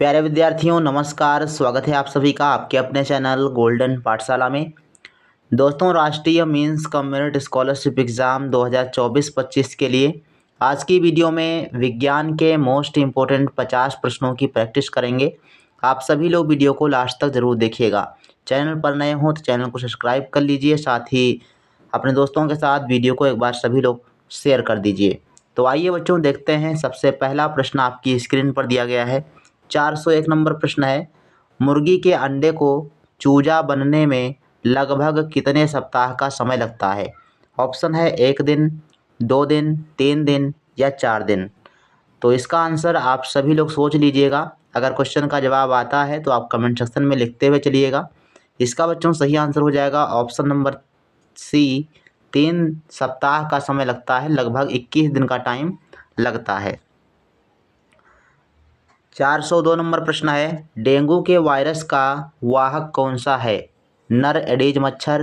प्यारे विद्यार्थियों नमस्कार। स्वागत है आप सभी का आपके अपने चैनल गोल्डन पाठशाला में। दोस्तों, राष्ट्रीय means cum merit scholarship exam 2024-25 के लिए आज की वीडियो में विज्ञान के मोस्ट इम्पोर्टेंट 50 प्रश्नों की प्रैक्टिस करेंगे। आप सभी लोग वीडियो को लास्ट तक ज़रूर देखिएगा। चैनल पर नए हों तो चैनल को सब्सक्राइब कर लीजिए, साथ ही अपने दोस्तों के साथ वीडियो को एक बार सभी लोग शेयर कर दीजिए। तो आइए बच्चों, देखते हैं। सबसे पहला प्रश्न आपकी स्क्रीन पर दिया गया है। 401 नंबर प्रश्न है, मुर्गी के अंडे को चूजा बनने में लगभग कितने सप्ताह का समय लगता है? ऑप्शन है 1 दिन, 2 दिन, 3 दिन या 4 दिन। तो इसका आंसर आप सभी लोग सोच लीजिएगा। अगर क्वेश्चन का जवाब आता है तो आप कमेंट सेक्शन में लिखते हुए चलिएगा। इसका बच्चों सही आंसर हो जाएगा ऑप्शन नंबर सी, 3 सप्ताह का समय लगता है, लगभग 21 दिन का टाइम लगता है। 402 नंबर प्रश्न है, डेंगू के वायरस का वाहक कौन सा है? नर एडीज मच्छर,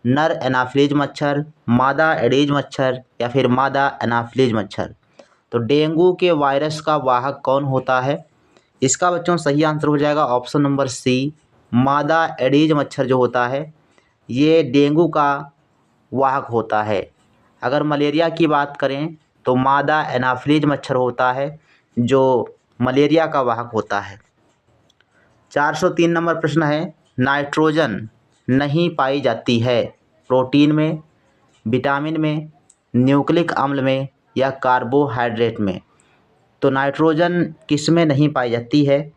नर एनाफिलीज मच्छर, मादा एडीज मच्छर या फिर मादा एनाफिलीज मच्छर। तो डेंगू के वायरस का वाहक कौन होता है? इसका बच्चों सही आंसर हो जाएगा ऑप्शन नंबर सी, मादा एडीज मच्छर जो होता है ये डेंगू का वाहक होता है। अगर मलेरिया की बात करें तो मादा एनाफिलीज मच्छर होता है जो मलेरिया का वाहक होता है। 403 नंबर प्रश्न है, नाइट्रोजन नहीं पाई जाती है प्रोटीन में, विटामिन में, न्यूक्लिक अम्ल में या कार्बोहाइड्रेट में। तो नाइट्रोजन किस में नहीं पाई जाती है?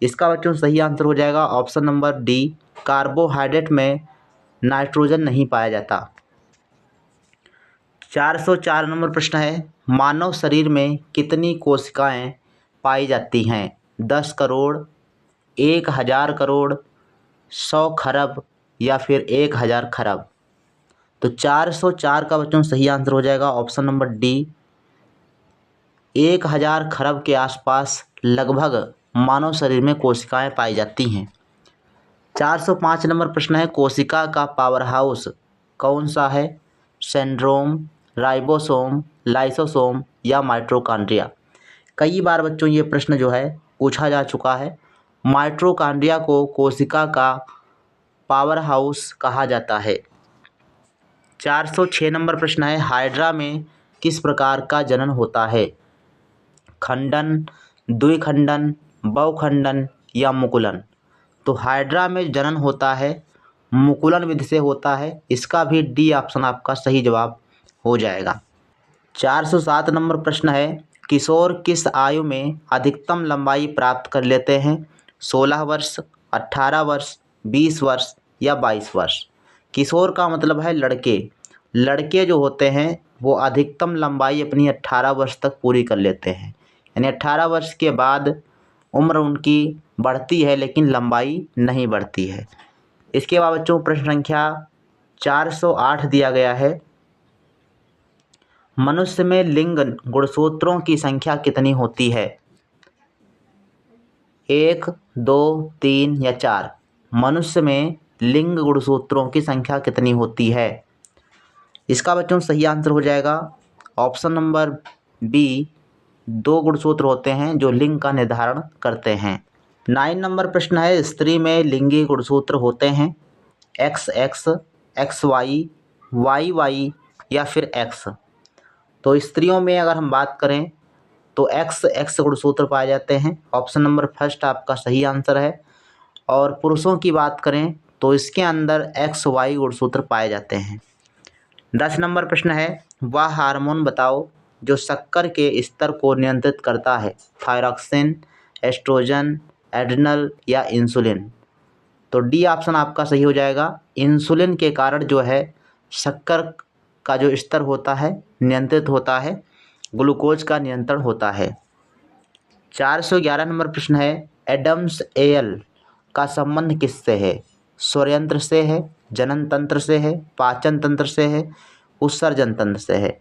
इसका बच्चों सही आंसर हो जाएगा ऑप्शन नंबर डी, कार्बोहाइड्रेट में नाइट्रोजन नहीं पाया जाता। 404 नंबर प्रश्न है, मानव शरीर में कितनी कोशिकाएं पाई जाती हैं? 10 करोड़, 1000 करोड़, 100 खरब या फिर 1000 खरब। तो 404 का बच्चों सही आंसर हो जाएगा ऑप्शन नंबर डी, 1000 खरब के आसपास लगभग मानव शरीर में कोशिकाएं पाई जाती हैं। 405 नंबर प्रश्न है, कोशिका का पावर हाउस कौन सा है? सेंड्रोम, राइबोसोम, लाइसोसोम या माइटोकॉन्ड्रिया। कई बार बच्चों ये प्रश्न जो है पूछा जा चुका है। माइटोकॉन्ड्रिया को कोशिका का पावर हाउस कहा जाता है। 406 नंबर प्रश्न है, हाइड्रा में किस प्रकार का जनन होता है? खंडन, द्विखंडन, बहुखंडन या मुकुलन। तो हाइड्रा में जनन होता है मुकुलन विधि से होता है। इसका भी डी ऑप्शन आपका सही जवाब हो जाएगा। 407 नंबर प्रश्न है, किशोर किस आयु में अधिकतम लंबाई प्राप्त कर लेते हैं? 16 वर्ष, 18 वर्ष, 20 वर्ष या 22 वर्ष। किशोर का मतलब है लड़के। लड़के जो होते हैं वो अधिकतम लंबाई अपनी 18 वर्ष तक पूरी कर लेते हैं, यानी 18 वर्ष के बाद उम्र उनकी बढ़ती है लेकिन लंबाई नहीं बढ़ती है। इसके बाद बच्चों प्रश्न संख्या 408 दिया गया है, मनुष्य में लिंग गुणसूत्रों की संख्या कितनी होती है? 1, 2, 3 या 4। मनुष्य में लिंग गुणसूत्रों की संख्या कितनी होती है? इसका बच्चों सही आंसर हो जाएगा ऑप्शन नंबर बी, 2 गुणसूत्र होते हैं जो लिंग का निर्धारण करते हैं। 9 नंबर प्रश्न है, स्त्री में लिंगी गुणसूत्र होते हैं XX, XY, YY या फिर X। तो स्त्रियों में अगर हम बात करें तो XX गुणसूत्र पाए जाते हैं। ऑप्शन नंबर फर्स्ट आपका सही आंसर है। और पुरुषों की बात करें तो इसके अंदर XY गुणसूत्र पाए जाते हैं। 10 नंबर प्रश्न है, वह हार्मोन बताओ जो शक्कर के स्तर को नियंत्रित करता है? थायरॉक्सिन, एस्ट्रोजन, एड्रिनल या इंसुलिन। तो डी ऑप्शन आपका सही हो जाएगा। इंसुलिन के कारण जो है शक्कर का जो स्तर होता है नियंत्रित होता है, ग्लूकोज का नियंत्रण होता है। 411 नंबर प्रश्न है, एडम्स एल का संबंध किससे है? स्वरयंत्र से है, जनन तंत्र से है, पाचन तंत्र से है, उत्सर्जन तंत्र से है।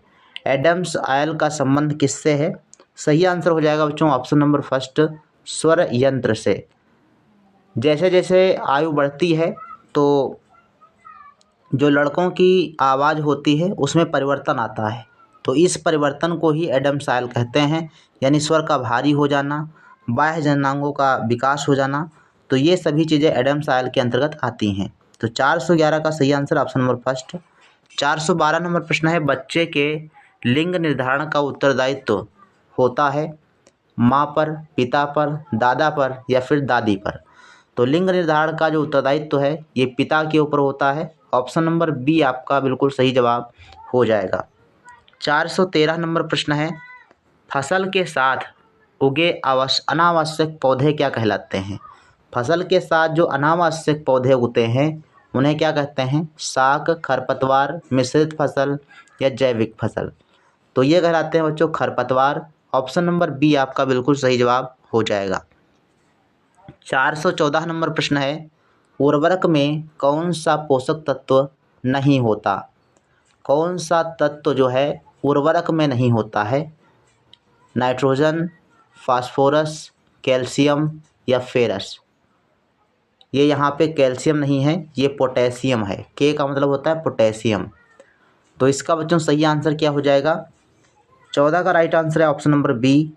एडम्स आयल का संबंध किससे है? सही आंसर हो जाएगा बच्चों ऑप्शन नंबर फर्स्ट, स्वर यंत्र से। जैसे जैसे आयु बढ़ती है तो जो लड़कों की आवाज़ होती है उसमें परिवर्तन आता है, तो इस परिवर्तन को ही एडम्स आयल कहते हैं, यानी स्वर का भारी हो जाना, बाह्य जननांगों का विकास हो जाना। तो ये सभी चीज़ें एडम्स आयल के अंतर्गत आती हैं। तो 411 का सही answer option number first. 412 number प्रश्न है, बच्चे के लिंग निर्धारण का उत्तरदायित्व होता है माँ पर, पिता पर, दादा पर या फिर दादी पर। तो लिंग निर्धारण का जो उत्तरदायित्व है ये पिता के ऊपर होता है। ऑप्शन नंबर बी आपका बिल्कुल सही जवाब हो जाएगा। 413 नंबर प्रश्न है, फसल के साथ उगे अनावश्यक पौधे क्या कहलाते हैं? फसल के साथ जो अनावश्यक पौधे उगते हैं उन्हें क्या कहते हैं? शाक, खरपतवार, मिश्रित फसल या जैविक फसल। तो ये कहलाते हैं बच्चों खरपतवार। ऑप्शन नंबर बी आपका बिल्कुल सही जवाब हो जाएगा। 414 नंबर प्रश्न है, उर्वरक में कौन सा पोषक तत्व नहीं होता? कौन सा तत्व जो है उर्वरक में नहीं होता है? नाइट्रोजन, फास्फोरस, कैल्शियम या फेरस। ये यहाँ पे कैल्शियम नहीं है, ये पोटेशियम है। के का मतलब होता है पोटेशियम। तो इसका बच्चों सही आंसर क्या हो जाएगा? 14 का राइट आंसर है ऑप्शन नंबर बी,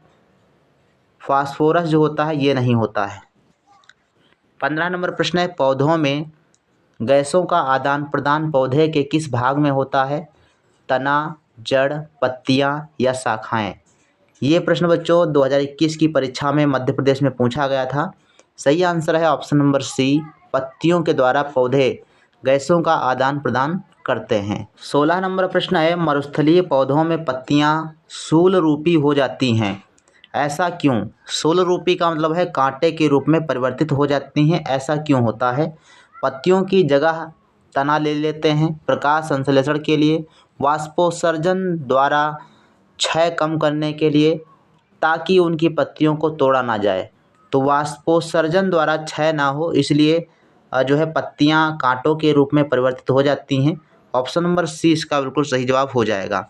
फास्फोरस जो होता है ये नहीं होता है। 15 नंबर प्रश्न है, पौधों में गैसों का आदान प्रदान पौधे के किस भाग में होता है? तना, जड़, पत्तियां या शाखाएं। ये प्रश्न बच्चों 2021 की परीक्षा में मध्य प्रदेश में पूछा गया था। सही आंसर है ऑप्शन नंबर सी, पत्तियों के द्वारा पौधे गैसों का आदान प्रदान करते हैं। 16 नंबर प्रश्न है, मरुस्थलीय पौधों में पत्तियां शूल रूपी हो जाती हैं, ऐसा क्यों? शूल रूपी का मतलब है कांटे के रूप में परिवर्तित हो जाती हैं, ऐसा क्यों होता है? पत्तियों की जगह तना ले लेते हैं, प्रकाश संश्लेषण के लिए, वाष्पोत्सर्जन द्वारा क्षय कम करने के लिए, ताकि उनकी पत्तियों को तोड़ा ना जाए। तो वाष्पोत्सर्जन द्वारा क्षय ना हो इसलिए जो है पत्तियां कांटों के रूप में परिवर्तित हो जाती हैं। ऑप्शन नंबर सी इसका बिल्कुल सही जवाब हो जाएगा।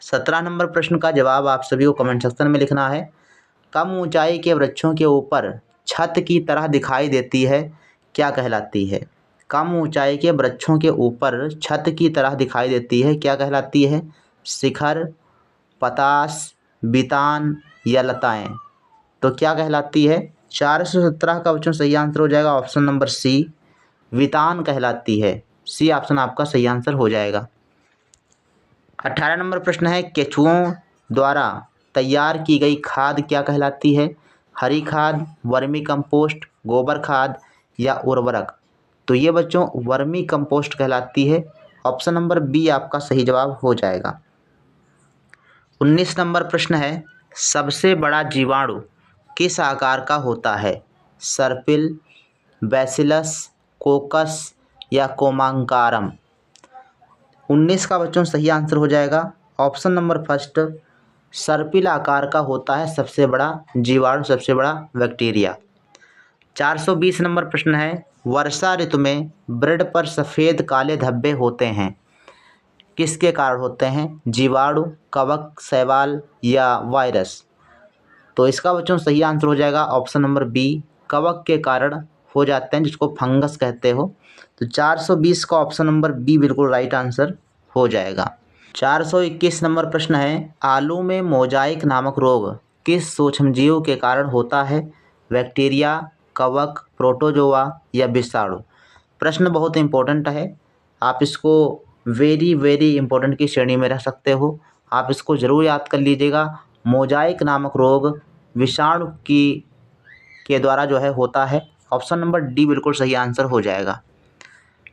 17 नंबर प्रश्न का जवाब आप सभी को कमेंट सेक्शन में लिखना है। कम ऊंचाई के वृक्षों के ऊपर छत की तरह दिखाई देती है, क्या कहलाती है? कम ऊंचाई के वृक्षों के ऊपर छत की तरह दिखाई देती है, क्या कहलाती है? शिखर, पतास, बितान या लताएं। तो क्या कहलाती है? 417 का बच्चों सही आंसर हो जाएगा ऑप्शन नंबर सी, वितान कहलाती है। सी ऑप्शन आपका सही आंसर हो जाएगा। 18 नंबर प्रश्न है, केंचुओं द्वारा तैयार की गई खाद क्या कहलाती है? हरी खाद, वर्मी कंपोस्ट, गोबर खाद या उर्वरक। तो ये बच्चों वर्मी कंपोस्ट कहलाती है। ऑप्शन नंबर बी आपका सही जवाब हो जाएगा। 19 नंबर प्रश्न है, सबसे बड़ा जीवाणु किस आकार का होता है? सर्पिल, बैसिलस, कोकस या कोमांकारम। 19 का बच्चों सही आंसर हो जाएगा ऑप्शन नंबर फर्स्ट, सर्पिल आकार का होता है सबसे बड़ा जीवाणु, सबसे बड़ा बैक्टीरिया। 420 नंबर प्रश्न है, वर्षा ऋतु में ब्रेड पर सफ़ेद काले धब्बे होते हैं, किसके कारण होते हैं? जीवाणु, कवक, शैवाल या वायरस। तो इसका बच्चों सही आंसर हो जाएगा ऑप्शन नंबर बी, कवक के कारण हो जाते हैं, जिसको फंगस कहते हो। तो 420 का ऑप्शन नंबर बी बिल्कुल राइट आंसर हो जाएगा। 421 नंबर प्रश्न है, आलू में मोजाइक नामक रोग किस सूक्ष्मजीव के कारण होता है? बैक्टीरिया, कवक, प्रोटोजोआ या विषाणु। प्रश्न बहुत इंपॉर्टेंट है, आप इसको वेरी वेरी इंपॉर्टेंट की श्रेणी में रख सकते हो। आप इसको ज़रूर याद कर लीजिएगा। मोजाइक नामक रोग विषाणु के द्वारा जो है होता है। ऑप्शन नंबर डी बिल्कुल सही आंसर हो जाएगा।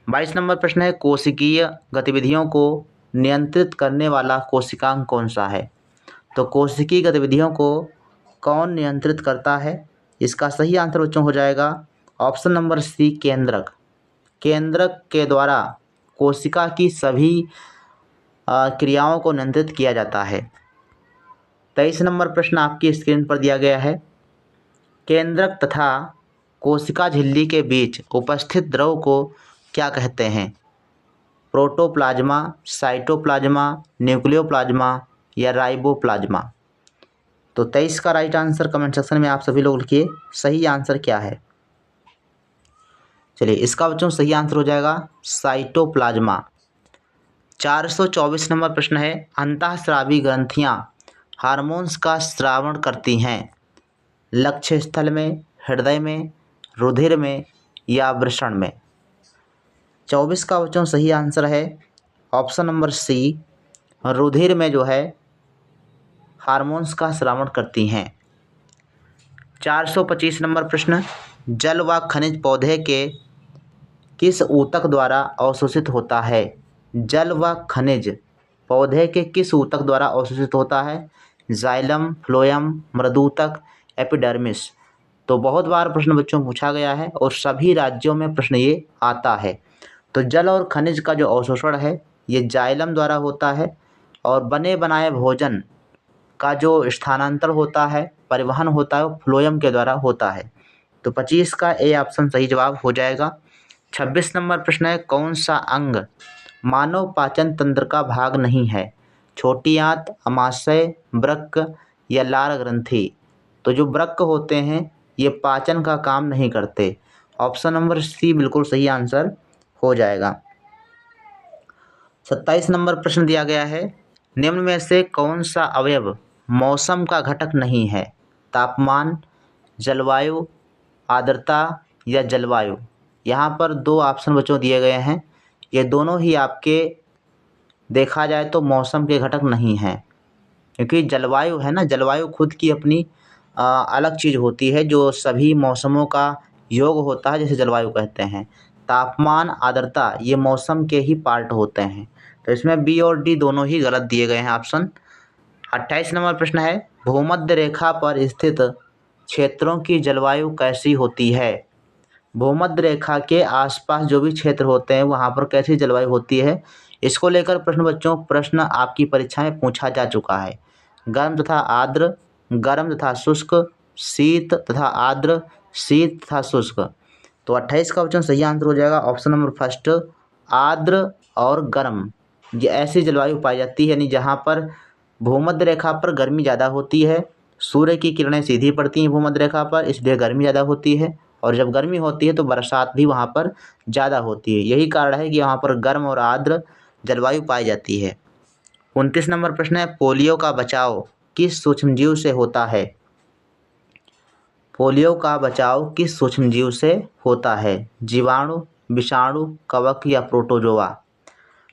22 नंबर प्रश्न है, कोशिकीय गतिविधियों को नियंत्रित करने वाला कोशिकांग कौन सा है? तो कोशिकीय गतिविधियों को कौन नियंत्रित करता है? इसका सही आंसर बच्चों हो जाएगा ऑप्शन नंबर सी, केंद्रक। केंद्रक के द्वारा कोशिका की सभी क्रियाओं को नियंत्रित किया जाता है। 23 नंबर प्रश्न आपकी स्क्रीन पर दिया गया है, केंद्रक तथा कोशिका झिल्ली के बीच उपस्थित द्रव को क्या कहते हैं? प्रोटोप्लाज्मा, साइटोप्लाज्मा, न्यूक्लियोप्लाज्मा या राइबोप्लाज्मा। तो 23 का राइट आंसर कमेंट सेक्शन में आप सभी लोग लिखिए, सही आंसर क्या है? चलिए इसका बच्चों सही आंसर हो जाएगा साइटोप्लाज्मा। 424 नंबर प्रश्न है, अंतःस्रावी ग्रंथियां हार्मोन्स का स्रावण करती हैं, लक्ष्य स्थल में, हृदय में, रुधिर में या वृषण में। 24 का बच्चों सही आंसर है ऑप्शन नंबर सी, रुधिर में जो है हार्मोन्स का स्रावण करती हैं। 425 नंबर प्रश्न, जल व खनिज पौधे के किस ऊतक द्वारा अवशोषित होता है? जल व खनिज पौधे के किस ऊतक द्वारा अवशोषित होता है? जाइलम, फ्लोएम, मृदूतक, एपिडर्मिस। तो बहुत बार प्रश्न बच्चों पूछा गया है और सभी राज्यों में प्रश्न ये आता है। तो जल और खनिज का जो अवशोषण है ये जाइलम द्वारा होता है और बने बनाए भोजन का जो स्थानांतरण होता है, परिवहन होता है, वो फ्लोएम के द्वारा होता है। तो 25 का ए ऑप्शन सही जवाब हो जाएगा। 26 नंबर प्रश्न है, कौन सा अंग मानव पाचन तंत्र का भाग नहीं है? छोटी आंत, अमाशय, वृक्क या लार ग्रंथि। तो जो वृक्क होते हैं ये पाचन का काम नहीं करते। ऑप्शन नंबर सी बिल्कुल सही आंसर हो जाएगा। 27 नंबर प्रश्न दिया गया है, निम्न में से कौन सा अवयव मौसम का घटक नहीं है? तापमान, जलवायु, आर्द्रता या जलवायु। यहाँ पर दो ऑप्शन बच्चों दिए गए हैं, ये दोनों ही आपके देखा जाए तो मौसम के घटक नहीं हैं, क्योंकि जलवायु है ना, जलवायु खुद की अपनी अलग चीज़ होती है जो सभी मौसमों का योग होता है, जैसे जलवायु कहते हैं। तापमान, आर्द्रता ये मौसम के ही पार्ट होते हैं। तो इसमें बी और डी दोनों ही गलत दिए गए हैं ऑप्शन। 28 नंबर प्रश्न है, भूमध्य रेखा पर स्थित क्षेत्रों की जलवायु कैसी होती है? भूमध्य रेखा के आसपास जो भी क्षेत्र होते हैं वहाँ पर कैसी जलवायु होती है? इसको लेकर प्रश्न आपकी परीक्षा में पूछा जा चुका है। गर्म तथा आर्द्र, गर्म तथा शुष्क, शीत तथा आर्द्र, शीत तथा शुष्क। तो 28 का ऑप्शन सही आंसर हो जाएगा ऑप्शन नंबर फर्स्ट, आर्द्र और गर्म। ये ऐसी जलवायु पाई जाती है यानी जहाँ पर भूमध्य रेखा पर गर्मी ज़्यादा होती है, सूर्य की किरणें सीधी पड़ती हैं भूमध्य रेखा पर, इसलिए गर्मी ज़्यादा होती है। और जब गर्मी होती है तो बरसात भी वहाँ पर ज़्यादा होती है। यही कारण है कि वहाँ पर गर्म और आर्द्र जलवायु पाई जाती है। 29 नंबर प्रश्न है, पोलियो का बचाव किस सूक्ष्मजीव से होता है? पोलियो का बचाव किस सूक्ष्मजीव से होता है? जीवाणु, विषाणु, कवक या प्रोटोजोआ।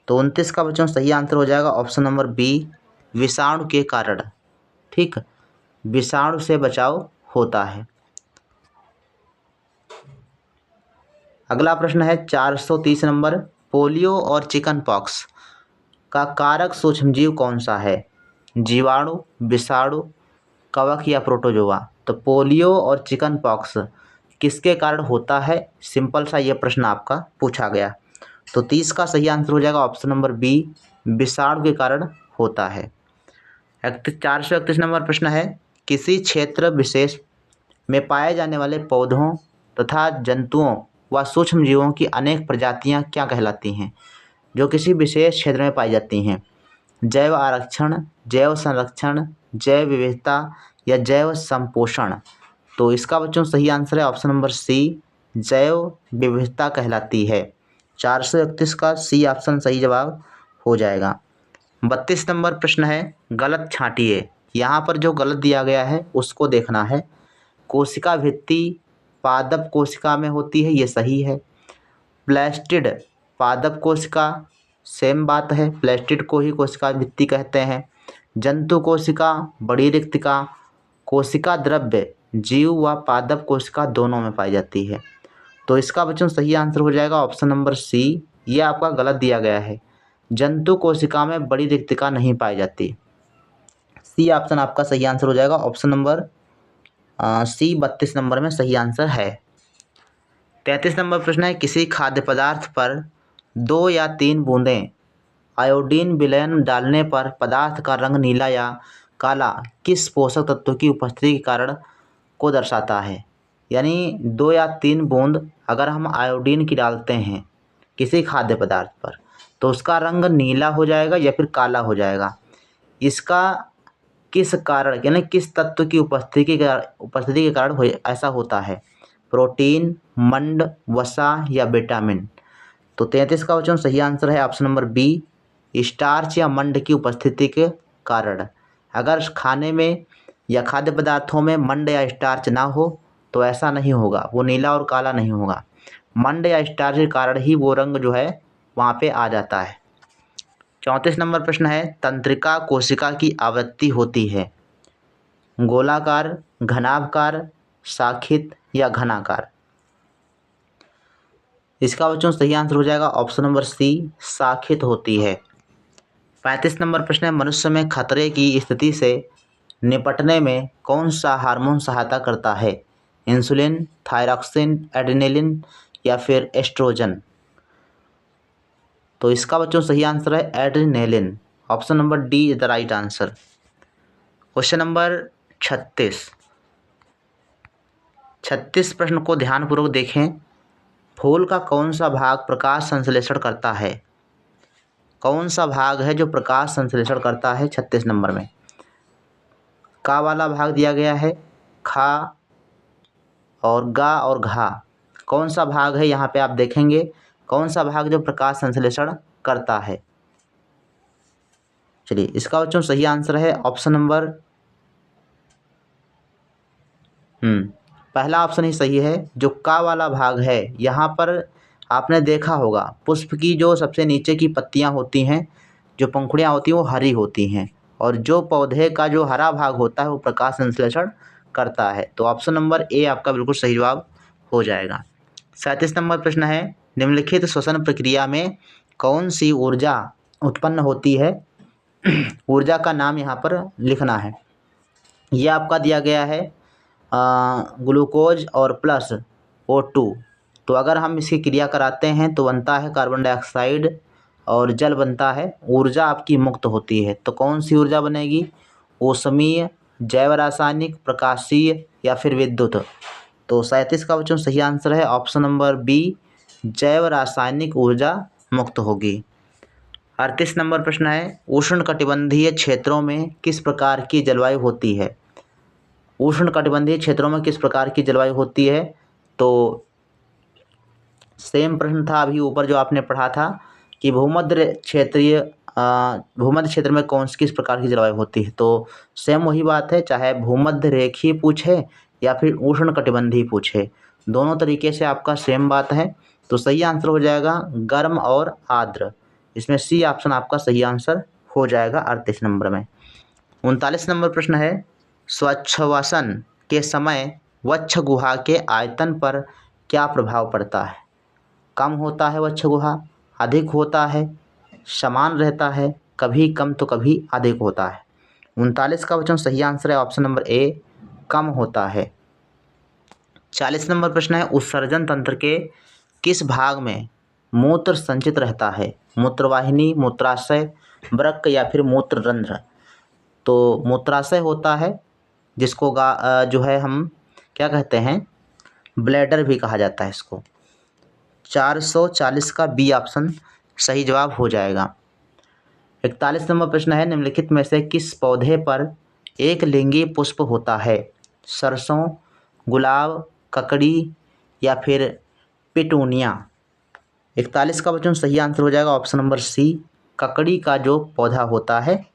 तो 29 का बच्चों सही आंसर हो जाएगा ऑप्शन नंबर बी, विषाणु के कारण। ठीक, विषाणु से बचाव होता है। अगला प्रश्न है 430 नंबर, पोलियो और चिकन पॉक्स का कारक सूक्ष्मजीव कौन सा है? जीवाणु, विषाणु, कवक या प्रोटोजोआ। तो पोलियो और चिकन पॉक्स किसके कारण होता है? सिंपल सा ये प्रश्न आपका पूछा गया। तो 30 का सही आंसर हो जाएगा ऑप्शन नंबर बी, विषाणु के कारण होता है। 431 नंबर प्रश्न है, किसी क्षेत्र विशेष में पाए जाने वाले पौधों तथा जंतुओं व सूक्ष्म जीवों की अनेक प्रजातियां क्या कहलाती हैं? जो किसी विशेष क्षेत्र में पाई जाती हैं। जैव आरक्षण, जैव संरक्षण, जैव विविधता या जैव संपोषण। तो इसका बच्चों सही आंसर है ऑप्शन नंबर सी, जैव विविधता कहलाती है। 431 का सी ऑप्शन सही जवाब हो जाएगा। 32 नंबर प्रश्न है, गलत छांटिए। यहाँ पर जो गलत दिया गया है उसको देखना है। कोशिका भित्ति पादप कोशिका में होती है, ये सही है। प्लेस्टिड पादप कोशिका, सेम बात है, प्लेस्टिड को ही कोशिका भित्ति कहते हैं। जंतु कोशिका, बड़ी रिक्तिका, कोशिका द्रव्य जीव व पादप कोशिका दोनों में पाई जाती है। तो इसका बच्चों सही आंसर हो जाएगा ऑप्शन नंबर सी, ये आपका गलत दिया गया है। जंतु कोशिका में बड़ी रिक्तिका नहीं पाई जाती। सी ऑप्शन आपका सही आंसर हो जाएगा ऑप्शन नंबर सी 32 नंबर में सही आंसर है। 33 नंबर प्रश्न है, किसी खाद्य पदार्थ पर 2 या 3 बूंदें आयोडीन विलयन डालने पर पदार्थ का रंग नीला या काला किस पोषक तत्व की उपस्थिति के कारण को दर्शाता है? यानी 2 या 3 बूंद अगर हम आयोडीन की डालते हैं किसी खाद्य पदार्थ पर तो उसका रंग नीला हो जाएगा या फिर काला हो जाएगा। इसका किस कारण यानी किस तत्व की उपस्थिति के कारण ऐसा होता है? प्रोटीन, मंड, वसा या विटामिन। तो 33 का बच्चों सही आंसर है ऑप्शन नंबर बी, स्टार्च या मंड की उपस्थिति के कारण। अगर खाने में या खाद्य पदार्थों में मंड या स्टार्च ना हो तो ऐसा नहीं होगा, वो नीला और काला नहीं होगा। मंड या स्टार्च के कारण ही वो रंग जो है वहाँ पे आ जाता है। 34 नंबर प्रश्न है, तंत्रिका कोशिका की आवृत्ति होती है गोलाकार, घनाभकार, शाखित या घनाकार। इसका बच्चों सही आंसर हो जाएगा ऑप्शन नंबर सी, शाखित होती है। 35 नंबर प्रश्न है, मनुष्य में खतरे की स्थिति से निपटने में कौन सा हार्मोन सहायता करता है? इंसुलिन, थायरॉक्सिन, एड्रेनलिन या फिर एस्ट्रोजन। तो इसका बच्चों सही आंसर है adrenaline. Option number D is the right answer. Question number 36 प्रश्न को ध्यानपूर्वक देखें। फूल का कौन सा भाग प्रकाश संश्लेषण करता है? कौन सा भाग है जो प्रकाश संश्लेषण करता है? 36 नंबर में का वाला भाग दिया गया है, खा और गा और घा। कौन सा भाग है यहाँ पे आप देखेंगे, कौन सा भाग जो प्रकाश संश्लेषण करता है? चलिए, इसका बच्चों सही आंसर है ऑप्शन नंबर पहला ऑप्शन ही सही है। जो का वाला भाग है, यहाँ पर आपने देखा होगा पुष्प की जो सबसे नीचे की पत्तियाँ होती हैं, जो पंखुड़ियाँ होती हैं, वो हरी होती हैं, और जो पौधे का जो हरा भाग होता है वो प्रकाश संश्लेषण करता है। तो ऑप्शन नंबर ए आपका बिल्कुल सही जवाब हो जाएगा। 37 नंबर प्रश्न है, निम्नलिखित श्वसन प्रक्रिया में कौन सी ऊर्जा उत्पन्न होती है? ऊर्जा का नाम यहाँ पर लिखना है। ये आपका दिया गया है ग्लूकोज और प्लस O2। तो अगर हम इसकी क्रिया कराते हैं तो बनता है कार्बन डाइऑक्साइड और जल बनता है, ऊर्जा आपकी मुक्त होती है। तो कौन सी ऊर्जा बनेगी? ऊष्मीय, जैव रासायनिक, प्रकाशीय या फिर विद्युत। तो 37 का बच्चों सही आंसर है ऑप्शन नंबर बी, जैव रासायनिक ऊर्जा मुक्त होगी। 38 नंबर प्रश्न है, उष्णकटिबंधीय क्षेत्रों में किस प्रकार की जलवायु होती है? उष्णकटिबंधीय क्षेत्रों में किस प्रकार की जलवायु होती है? तो सेम प्रश्न था अभी ऊपर जो आपने पढ़ा था कि भूमध्य क्षेत्र में किस प्रकार की जलवायु होती है। तो सेम वही बात है, चाहे भूमध्य रेखीय पूछे या फिर उष्णकटिबंधीय पूछे, दोनों तरीके से आपका सेम बात है। तो सही आंसर हो जाएगा गर्म और आर्द्र। इसमें सी ऑप्शन आपका सही आंसर हो जाएगा 38 नंबर में। 39 नंबर प्रश्न है, स्वच्छवासन के समय वक्ष गुहा के आयतन पर क्या प्रभाव पड़ता है? कम होता है वक्ष गुहा, अधिक होता है, समान रहता है, कभी कम तो कभी अधिक होता है। 39 का बच्चों सही आंसर है ऑप्शन नंबर ए, कम होता है। 40 नंबर प्रश्न है, उत्सर्जन तंत्र के किस भाग में मूत्र संचित रहता है? मूत्रवाहिनी, मूत्राशय, वृक्क या फिर मूत्ररंध्र। तो मूत्राशय होता है, जिसको जो है हम क्या कहते हैं, ब्लैडर भी कहा जाता है इसको। 440 का बी ऑप्शन सही जवाब हो जाएगा। 41 नंबर प्रश्न है, निम्नलिखित में से किस पौधे पर एक लिंगी पुष्प होता है? सरसों, गुलाब, ककड़ी या फिर पिटूनिया। 41 का बच्चों सही आंसर हो जाएगा ऑप्शन नंबर सी, ककड़ी का जो पौधा होता है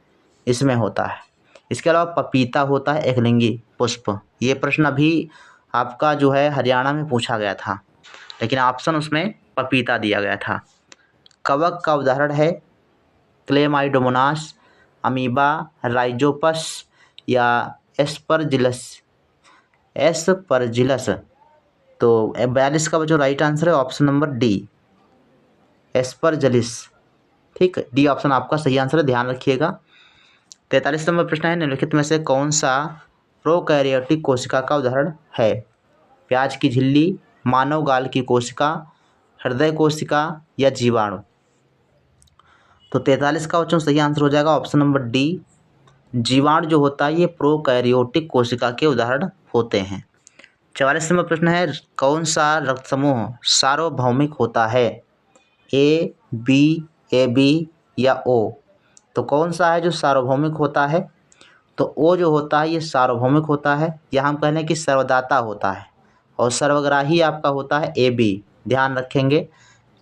इसमें होता है। इसके अलावा पपीता होता है एक लिंगी पुष्प। ये प्रश्न अभी आपका जो है हरियाणा में पूछा गया था, लेकिन ऑप्शन उसमें पपीता दिया गया था। कवक का उदाहरण है क्लेमाइडोमोनास, अमीबा, राइजोपस या एस्परजिलस। तो 42 का जो राइट आंसर है ऑप्शन नंबर डी, एस्परजिलस। ठीक, डी ऑप्शन आपका सही आंसर है, ध्यान रखिएगा। 43 नंबर प्रश्न है, निम्नलिखित में से कौन सा प्रोकैरियोटिक कोशिका का उदाहरण है? प्याज की झिल्ली, मानव गाल की कोशिका, हृदय कोशिका या जीवाणु। तो 43 का बच्चों सही आंसर हो जाएगा ऑप्शन नंबर डी, जीवाणु जो होता है ये प्रोकैरियोटिक कोशिका के उदाहरण होते हैं। 44 नंबर प्रश्न है, कौन सा रक्त समूह सार्वभौमिक होता है? ए, बी, ए बी या ओ। तो कौन सा है जो सार्वभौमिक होता है? तो ओ जो होता है ये सार्वभौमिक होता है, या हम कह लें कि सर्वदाता होता है, और सर्वग्राही आपका होता है ए बी, ध्यान रखेंगे।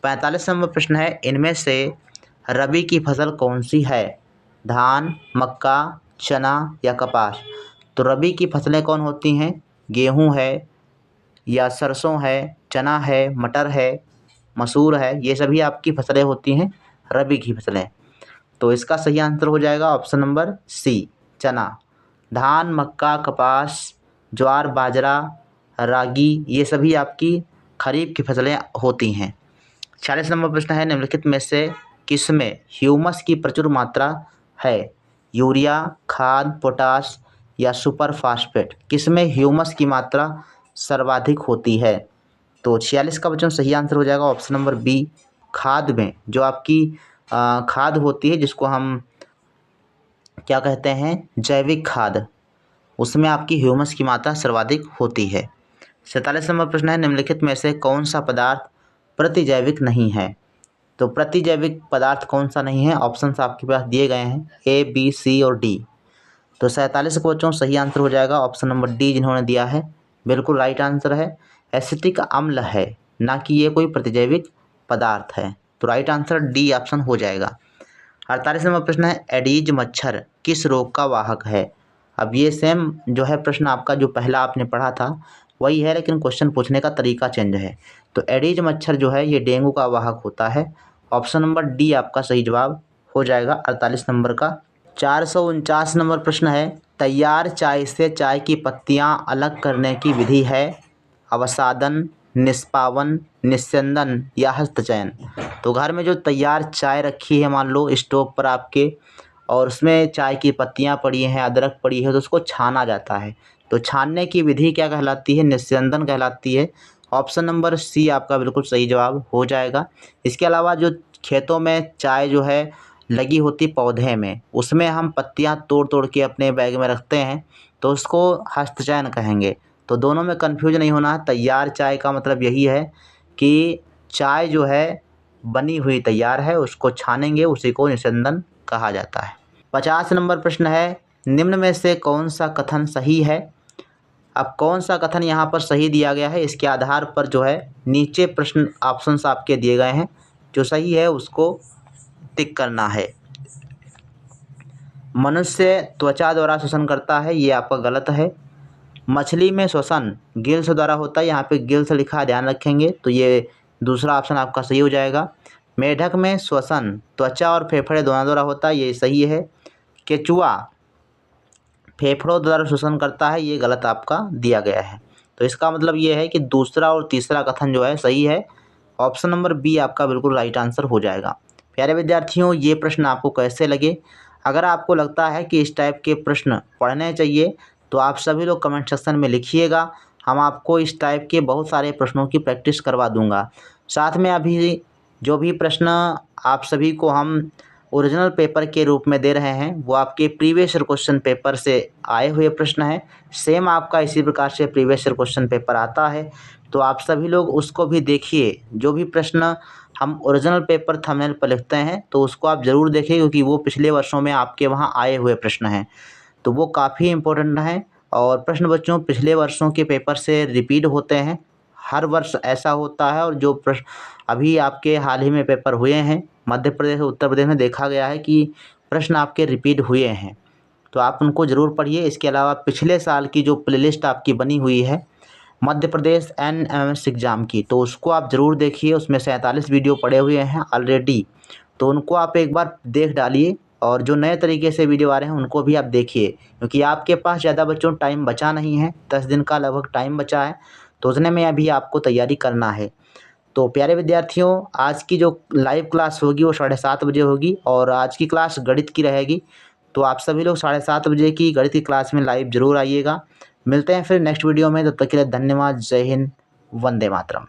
45 नंबर प्रश्न है, इनमें से रबी की फसल कौन सी है? धान, मक्का, चना या कपास। तो रबी की फसलें कौन होती हैं? गेहूँ है या सरसों है, चना है, मटर है, मसूर है, ये सभी आपकी फसलें होती हैं रबी की फसलें। तो इसका सही आंसर हो जाएगा ऑप्शन नंबर सी, चना। धान, मक्का, कपास, ज्वार, बाजरा, रागी, ये सभी आपकी खरीफ की फसलें होती हैं। 46 नंबर प्रश्न है, निम्नलिखित में से किसमें ह्यूमस की प्रचुर मात्रा है? यूरिया, खाद, पोटाश या सुपर फास्फेट, किसमें ह्यूमस की मात्रा सर्वाधिक होती है? तो 46 का बच्चों सही आंसर हो जाएगा ऑप्शन नंबर बी, खाद में। जो आपकी खाद होती है जिसको हम क्या कहते हैं, जैविक खाद, उसमें आपकी ह्यूमस की मात्रा सर्वाधिक होती है। 47 नंबर प्रश्न है, निम्नलिखित में से कौन सा पदार्थ प्रतिजैविक नहीं है? तो प्रतिजैविक पदार्थ कौन सा नहीं है? ऑप्शंस आपके पास दिए गए हैं ए, बी, सी और डी। तो 47 को बच्चों सही आंसर हो जाएगा ऑप्शन नंबर डी, जिन्होंने दिया है बिल्कुल राइट आंसर है। एसिटिक अम्ल है, ना कि ये कोई प्रतिजैविक पदार्थ है। तो राइट आंसर डी ऑप्शन हो जाएगा। 48 नंबर प्रश्न है, एडीज मच्छर किस रोग का वाहक है? अब ये सेम जो है प्रश्न आपका जो पहला आपने पढ़ा था वही है, लेकिन क्वेश्चन पूछने का तरीका चेंज है। तो एडीज मच्छर जो है ये डेंगू का वाहक होता है। ऑप्शन नंबर डी आपका सही जवाब हो जाएगा 48 नंबर का। 449 नंबर प्रश्न है, तैयार चाय से चाय की पत्तियां अलग करने की विधि है? अवसादन, निष्पावन, निस्यंदन या हस्तचयन। तो घर में जो तैयार चाय रखी है मान लो स्टोव पर आपके, और उसमें चाय की पत्तियां पड़ी हैं, अदरक पड़ी है, तो उसको छाना जाता है। तो छानने की विधि क्या कहलाती है? निस्यंदन कहलाती है। ऑप्शन नंबर सी आपका बिल्कुल सही जवाब हो जाएगा। इसके अलावा जो खेतों में चाय जो है लगी होती पौधे में, उसमें हम पत्तियां तोड़ तोड़ के अपने बैग में रखते हैं, तो उसको हस्तचयन कहेंगे। तो दोनों में कन्फ्यूज नहीं होना। तैयार चाय का मतलब यही है कि चाय जो है बनी हुई तैयार है, उसको छानेंगे, उसी को निस्यंदन कहा जाता है। 50 नंबर प्रश्न है, निम्न में से कौन सा कथन सही है? अब कौन सा कथन यहाँ पर सही दिया गया है, इसके आधार पर जो है नीचे प्रश्न ऑप्शंस आपके दिए गए हैं, जो सही है उसको टिक करना है। मनुष्य त्वचा द्वारा श्वसन करता है, ये आपका गलत है। मछली में श्वसन गिल्स द्वारा होता है, यहाँ पे गिल्स लिखा है, ध्यान रखेंगे, तो ये दूसरा ऑप्शन आपका सही हो जाएगा। मेढक में श्वसन त्वचा और फेफड़े दोनों द्वारा होता है, ये सही है। केचुआ फेफड़ों द्वारा श्वसन करता है, ये गलत आपका दिया गया है। तो इसका मतलब ये है कि दूसरा और तीसरा कथन जो है सही है। ऑप्शन नंबर बी आपका बिल्कुल राइट आंसर हो जाएगा। प्यारे विद्यार्थियों, ये प्रश्न आपको कैसे लगे? अगर आपको लगता है कि इस टाइप के प्रश्न पढ़ने चाहिए तो आप सभी लोग कमेंट सेक्शन में लिखिएगा। हम आपको इस टाइप के बहुत सारे प्रश्नों की प्रैक्टिस करवा दूंगा। साथ में अभी जो भी प्रश्न आप सभी को हम ओरिजिनल पेपर के रूप में दे रहे हैं वो आपके प्रीवियस ईयर क्वेश्चन पेपर से आए हुए प्रश्न हैं। सेम आपका इसी प्रकार से प्रीवियस ईयर क्वेश्चन पेपर आता है, तो आप सभी लोग उसको भी देखिए। जो भी प्रश्न हम ओरिजिनल पेपर थंबनेल पर लिखते हैं तो उसको आप ज़रूर देखिए, क्योंकि वो पिछले वर्षों में आपके वहाँ आए हुए प्रश्न हैं, तो वो काफ़ी इम्पोर्टेंट हैं। और प्रश्न बच्चों पिछले वर्षों के पेपर से रिपीट होते हैं, हर वर्ष ऐसा होता है। और जो प्रश्न अभी आपके हाल ही में पेपर हुए हैं मध्य प्रदेश और उत्तर प्रदेश में, देखा गया है कि प्रश्न आपके रिपीट हुए हैं, तो आप उनको ज़रूर पढ़िए। इसके अलावा पिछले साल की जो प्लेलिस्ट आपकी बनी हुई है मध्य प्रदेश NMS एग्ज़ाम की, तो उसको आप ज़रूर देखिए। उसमें 47 वीडियो पड़े हुए हैं ऑलरेडी, तो उनको आप एक बार देख डालिए। और जो नए तरीके से वीडियो आ रहे हैं उनको भी आप देखिए, क्योंकि आपके पास ज़्यादा बच्चों टाइम बचा नहीं है, 10 दिन का लगभग टाइम बचा है, तो उतने में अभी आपको तैयारी करना है। तो प्यारे विद्यार्थियों, आज की जो लाइव क्लास होगी वो 7:30 बजे होगी, और आज की क्लास गणित की रहेगी। तो आप सभी लोग 7:30 बजे की गणित की क्लास में लाइव ज़रूर आइएगा। मिलते हैं फिर नेक्स्ट वीडियो में, तब तक के लिए धन्यवाद। जय हिंद, वंदे मातरम।